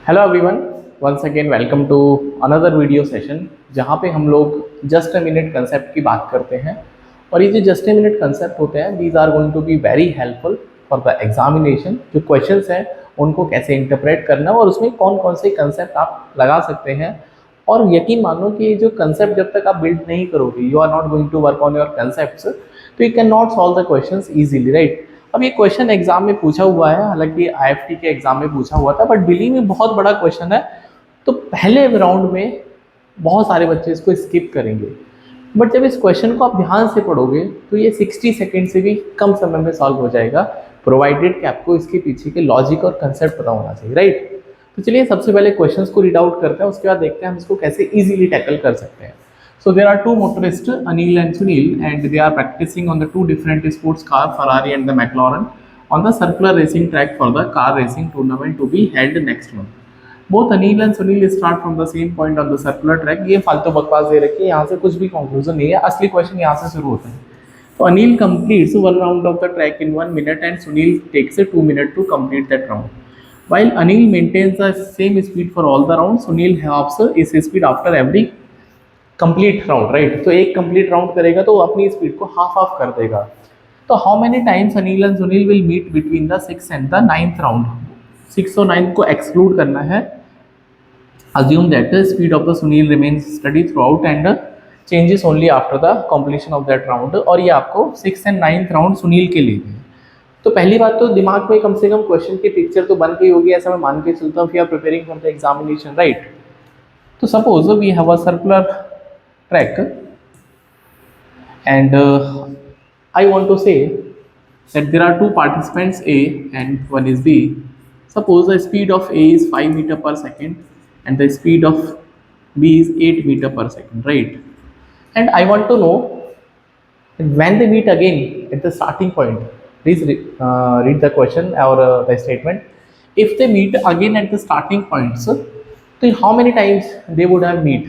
Hello everyone, once again welcome to another video session जहाँ पे हम लोग जस्ट अ मिनट कंसेप्ट की बात करते हैं। और ये जो जस्ट अ मिनट कंसेप्ट होते हैं, these are going to be very helpful for the examination. जो क्वेश्चंस हैं उनको कैसे इंटरप्रेट करना और उसमें कौन कौन से कंसेप्ट आप लगा सकते हैं। और यकीन मानो कि जो कंसेप्ट जब तक आप बिल्ड नहीं करोगे, you are not going to work on your concept, तो you can not solve the questions easily, right. अब ये क्वेश्चन एग्जाम में पूछा हुआ है, हालांकि आईएफटी के एग्जाम में पूछा हुआ था, बट बिलीव में बहुत बड़ा क्वेश्चन है। तो पहले राउंड में बहुत सारे बच्चे इसको स्किप करेंगे, बट जब इस क्वेश्चन को आप ध्यान से पढ़ोगे तो ये 60 सेकेंड से भी कम समय में सॉल्व हो जाएगा, प्रोवाइडेड कि आपको इसके पीछे के लॉजिक और कंसेप्ट पता होना चाहिए, राइट। तो चलिए सबसे पहले क्वेश्चंस को रीड आउट करते हैं, उसके बाद देखते हैं हम इसको कैसे इजीली टैकल कर सकते हैं। So there are two motorists, Anil and Sunil, and they are practicing on the two different sports car, Ferrari and the McLaren, on the circular racing track for the car racing tournament to be held next month. Both Anil and Sunil start from the same point on the circular track. ये फालतू बकवास दे रखी है, यहाँ से कुछ भी conclusion नहीं है, असली क्वेश्चन यहाँ से शुरू होता है। तो Anil completes one round of the track in 1 minute and Sunil takes 2 minutes to complete that round. While Anil maintains the same speed for all the rounds, Sunil halves his speed after every complete round, right. तो एक complete round करेगा तो वो अपनी speed को half of कर देगा। तो how many times Anil and Sunil will meet between the 6th and the 9th round. 6th और 9th को एक्सक्लूड करना है। Assume that speed of the Sunil remains steady throughout and changes only after the completion of that round. और ये आपको 6th and 9th round Sunil के लिए है। तो पहली बात तो दिमाग में कम से कम क्वेश्चन की पिक्चर तो बन गई होगी, ऐसा मैं मान के चलता हूँ। We are preparing for the examination, right. तो suppose we have a circular track and I want to say that there are two participants A and one is B. Suppose the speed of A is 5 meter per second and the speed of B is 8 meter per second, right? And I want to know when they meet again at the starting point. Please read the question or the statement. If they meet again at the starting point, so how many times they would have meet?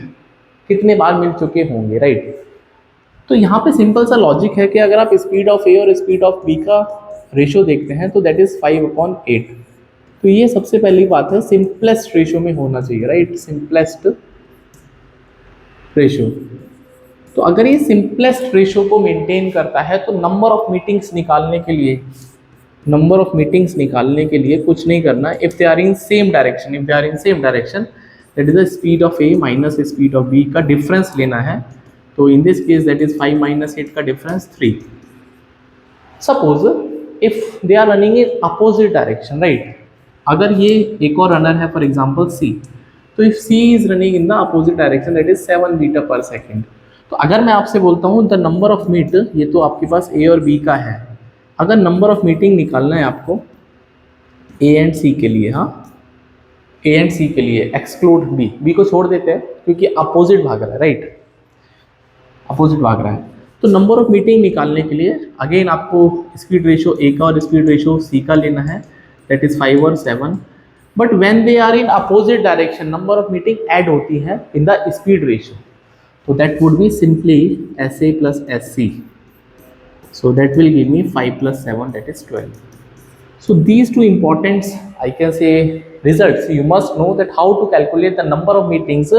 कितने बार मिल चुके होंगे, right. तो यहाँ पे simple सा logic है कि अगर आप स्पीड ऑफ ए और स्पीड ऑफ बी का रेशो देखते हैं तो दैट इज 5/8। तो ये सबसे पहली बात है, सिंपलेस्ट रेशो में होना चाहिए, राइट। Simplest ratio. तो अगर ये सिंपलेस्ट रेशो को मेंटेन करता है तो नंबर ऑफ मीटिंग्स निकालने के लिए कुछ नहीं करना। If they are in same direction that is the speed of A minus speed of B का डिफरेंस लेना है। तो in this case that is 5 minus 8 का difference 3। Suppose if they are running in opposite direction, right. अगर ये एक और runner है फॉर एग्जांपल C, तो if C is running in the opposite direction that is 7 meter per second. तो अगर मैं आपसे बोलता हूँ द नंबर ऑफ मीट, ये तो आपके पास A और B का है, अगर नंबर ऑफ मीटिंग निकालना है आपको A एंड C के लिए, हाँ ए एंड सी के लिए, एक्सक्लूड बी को छोड़ देते हैं क्योंकि अपोजिट भाग रहा है, राइट। अपोजिट भाग रहा है। तो नंबर ऑफ मीटिंग निकालने के लिए अगेन आपको स्पीड रेशो ए का और स्पीड रेशो सी का लेना है, दैट इज 5 और 7। But when they are in opposite direction number of meeting add होती है इन द स्पीड रेशो। तो that would be simply S A plus S C. So that will give me 5 + 7 that is 12. So these two important, I can say, results. You must know that how to calculate the number of meetings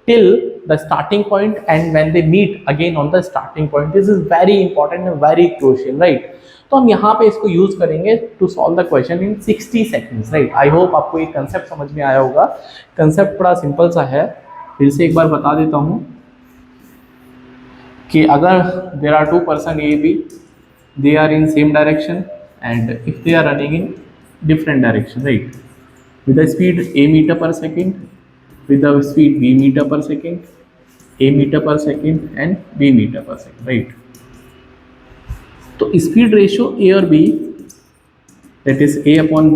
till the starting point and when they meet again on the starting point. This is very important and very crucial, right? तो हम यहाँ पे इसको use करेंगे to solve the question in 60 seconds, right? I hope आपको ये concept समझ में आया होगा। कंसेप्ट बड़ा सिंपल सा है, फिर से एक बार बता देता हूँ कि अगर there are two person A B, they are in same direction and if they are running in different direction, right, with the speed A meter per second, with the speed B meter per second, A meter per second and B meter per second, right। तो speed ratio A और B that is A/B,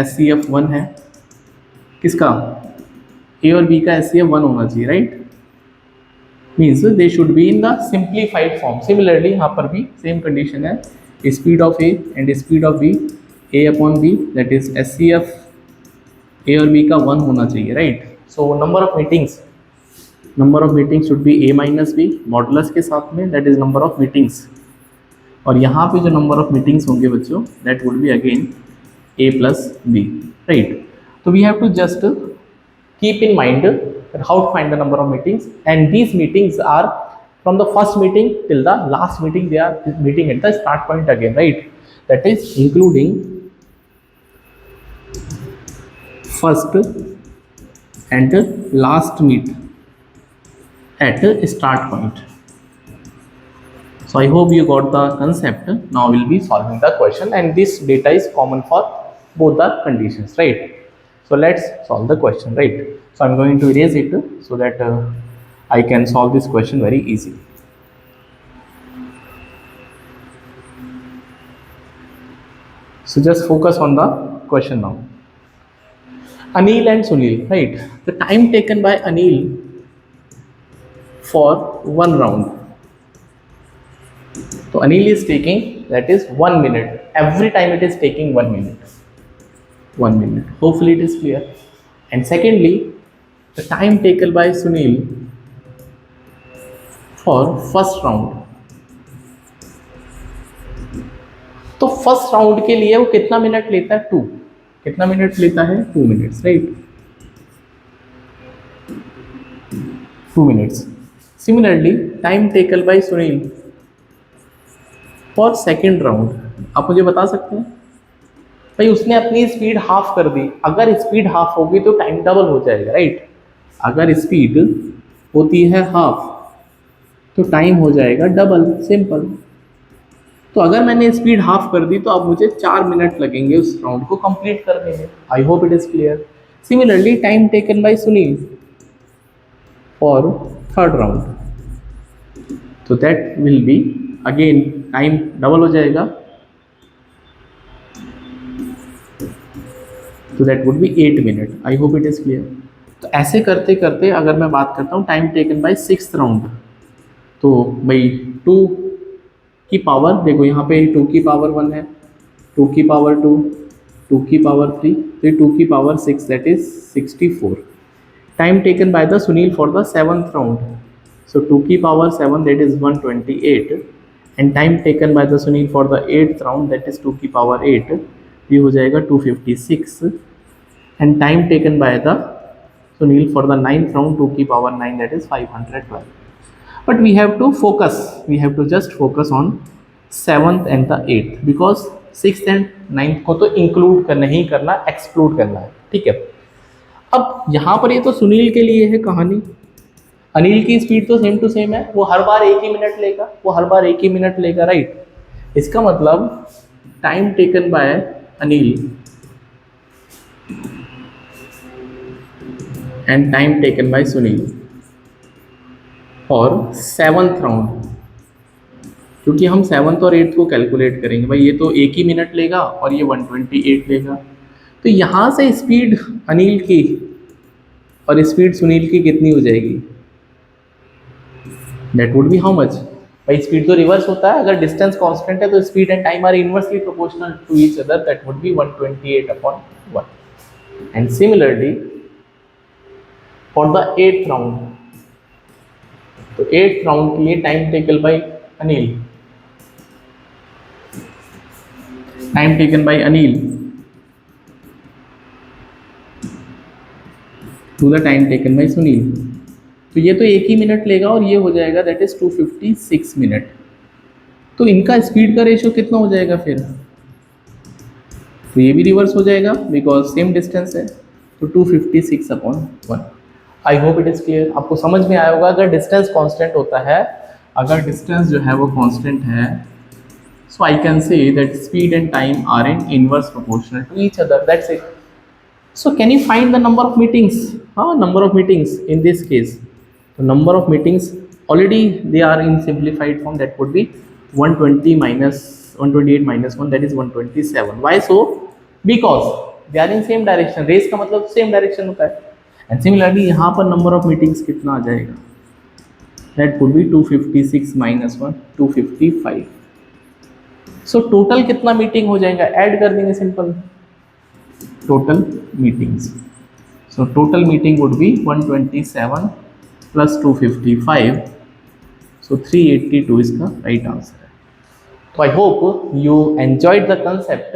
SCF 1 है। किसका? A और B का SCF 1 होना चाहिए, right. Means they should be in the simplified form. Similarly यहाँ पर भी सेम कंडीशन है, speed of A and speed of B, A/B, that is SCF A और B का 1 होना चाहिए, right. So number of meetings should be A minus B modulus के साथ में, that is number of meetings. और यहाँ पे जो नंबर ऑफ मीटिंग्स होंगे बच्चों that would be again A plus B, right. So we have to just keep in mind that how to find the number of meetings, and these meetings are from the first meeting till the last meeting. They are meeting at the start point again, right? That is including first and last meet at start point. So I hope you got the concept. Now we'll be solving the question, and this data is common for both the conditions, right? So let's solve the question, right? So I'm going to erase it so that I can solve this question very easily. So just focus on the question now. Anil and Sunil, right? The time taken by Anil for one round. So Anil is taking, that is 1 minute. Every time it is taking 1 minute. 1 minute. Hopefully it is clear. And secondly, the time taken by Sunil for first round. तो first round के लिए वो कितना minute लेता है? 2. कितना minute लेता है? 2 minutes, right? 2 minutes. Similarly time taken by Sunil for second round. आप मुझे बता सकते हैं भाई, उसने अपनी स्पीड हाफ कर दी. अगर स्पीड हाफ होगी तो टाइम डबल हो जाएगा, राइट? अगर स्पीड होती है हाफ तो टाइम हो जाएगा डबल, सिंपल. तो अगर मैंने स्पीड हाफ कर दी तो अब मुझे 4 मिनट लगेंगे उस राउंड को कंप्लीट करने में. I hope it is clear. Similarly time taken by Sunil for third round, तो that will be again time double हो जाएगा, तो that would be 8 minute. I hope it is clear. तो ऐसे करते करते अगर मैं बात करता हूँ time taken by sixth round, तो भाई 2 की पावर, देखो यहाँ पे 2 की पावर 1 है, 2 की पावर 2, 2 की पावर 3, तो 2 की power 6, that is 64. Time taken by the Sunil for the seventh round, so 2 की power 7, that is 128. And time taken by the Sunil for the 8th round, that is 2 की पावर 8, ये हो जाएगा 256. And time taken by the Sunil for the 9th round, 2 की power 9, that is 512. But we have to focus, we have to just focus on 7th and the 8th, because 6th and 9th को तो include करना ही करना, exclude करना है, ठीक है. अब यहाँ पर ये तो सुनील के लिए है कहानी. अनिल की स्पीड तो सेम टू सेम है, वो हर बार 1 ही मिनट लेगा, वो हर बार 1 ही मिनट लेगा, राइट? इसका मतलब time taken by Anil and time taken by Sunil और 7th राउंड, क्योंकि हम 7th और 8th को कैलकुलेट करेंगे भाई, ये तो 1 ही मिनट लेगा और ये 128 लेगा. तो यहाँ से स्पीड अनिल की और स्पीड सुनील की कितनी हो जाएगी? That would be how much? भाई स्पीड तो रिवर्स होता है, अगर डिस्टेंस कांस्टेंट है तो speed and time are inversely proportional to each other, that would be 128/1. And similarly for the 8th round, तो 8th राउंड के लिए time taken by Anil, time taken by Anil to the time taken by Sunil, तो ये तो 1 ही minute लेगा और ये हो जाएगा दैट इज 256 मिनट. तो इनका स्पीड का रेशियो कितना हो जाएगा फिर? तो ये भी रिवर्स हो जाएगा बिकॉज सेम डिस्टेंस है, तो 256/1. आई होप इट इज़ क्लियर. आपको समझ में आया होगा. अगर डिस्टेंस कांस्टेंट होता है, अगर डिस्टेंस जो है वो कांस्टेंट है, so I can say that speed and time are in inverse proportional to each other, that's it. So can you find the number of meetings? हाँ, number of meetings in this case. तो number of meetings already they are in simplified form, that would be 128 minus 1, that is 127. Why so? Because they are in same direction. रेस का मतलब same direction होता है. And similarly यहाँ पर number of meetings कितना आ जाएगा? That would B 256 minus 1, 255. So total कितना मीटिंग हो जाएगा? ऐड कर देंगे simple. Total meetings, so total meeting would be 127 plus 255, so 382 इसका राइट आंसर है. So I hope you enjoyed the concept,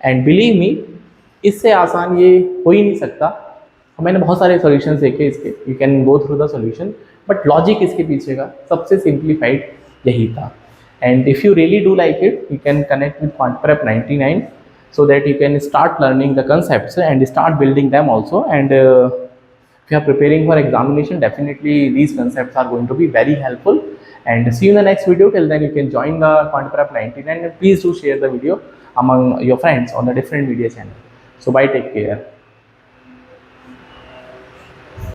and believe me, इससे आसान ये हो ही नहीं सकता। मैंने बहुत सारे सॉल्यूशंस देखे इसके, you can go through the solution, but logic इसके पीछे का सबसे सिंप्लीफाइड यही था। And if you really do like it, you can connect with QuantPrep 99 so that you can start learning the concepts and start building them also. And if you are preparing for examination, definitely these concepts are going to be very helpful. And see you in the next video. Till then, you can join the QuantPrep 99 and please do share the video among your friends on the different media channel. So bye, take care.